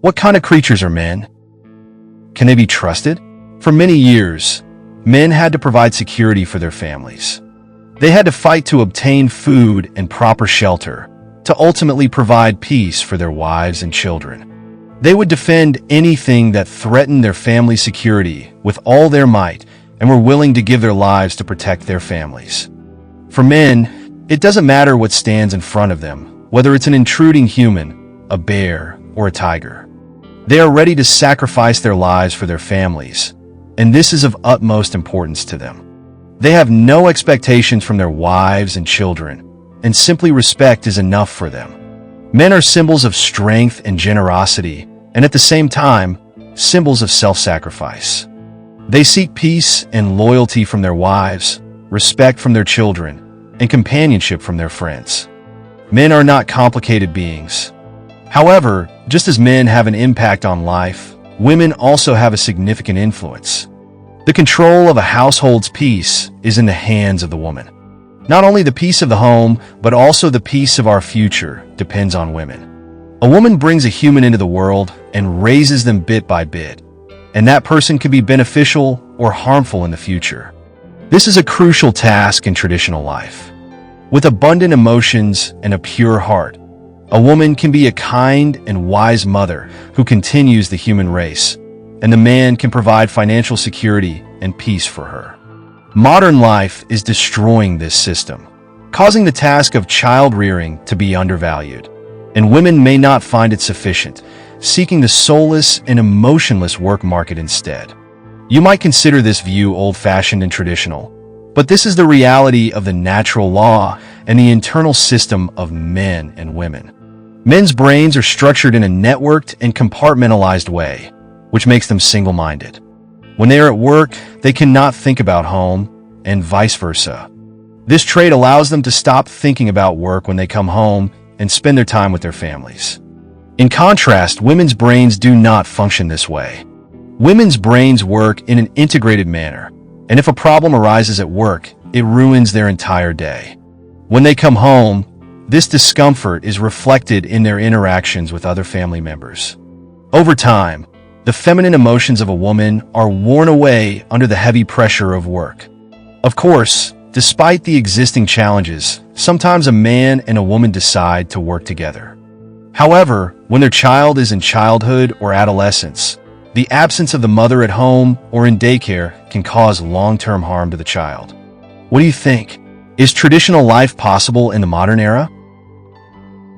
What kind of creatures are men? Can they be trusted? For many years, men had to provide security for their families. They had to fight to obtain food and proper shelter, to ultimately provide peace for their wives and children. They would defend anything that threatened their family's security with all their might and were willing to give their lives to protect their families. For men, it doesn't matter what stands in front of them, whether it's an intruding human, a bear, or a tiger. They are ready to sacrifice their lives for their families, and this is of utmost importance to them. They have no expectations from their wives and children, and simply respect is enough for them. Men are symbols of strength and generosity, and at the same time, symbols of self-sacrifice. They seek peace and loyalty from their wives, respect from their children, and companionship from their friends. Men are not complicated beings. However, just as men have an impact on life, women also have a significant influence. The control of a household's peace is in the hands of the woman. Not only the peace of the home, but also the peace of our future depends on women. A woman brings a human into the world and raises them bit by bit, and that person can be beneficial or harmful in the future. This is a crucial task in traditional life. With abundant emotions and a pure heart, a woman can be a kind and wise mother who continues the human race, and the man can provide financial security and peace for her. Modern life is destroying this system, causing the task of child-rearing to be undervalued, and women may not find it sufficient, seeking the soulless and emotionless work market instead. You might consider this view old-fashioned and traditional, but this is the reality of the natural law and the internal system of men and women. Men's brains are structured in a networked and compartmentalized way, which makes them single-minded. When they are at work, they cannot think about home, and vice versa. This trait allows them to stop thinking about work when they come home and spend their time with their families. In contrast, women's brains do not function this way. Women's brains work in an integrated manner, and if a problem arises at work, it ruins their entire day. When they come home, this discomfort is reflected in their interactions with other family members. Over time, the feminine emotions of a woman are worn away under the heavy pressure of work. Of course, despite the existing challenges, sometimes a man and a woman decide to work together. However, when their child is in childhood or adolescence, the absence of the mother at home or in daycare can cause long-term harm to the child. What do you think? Is traditional life possible in the modern era?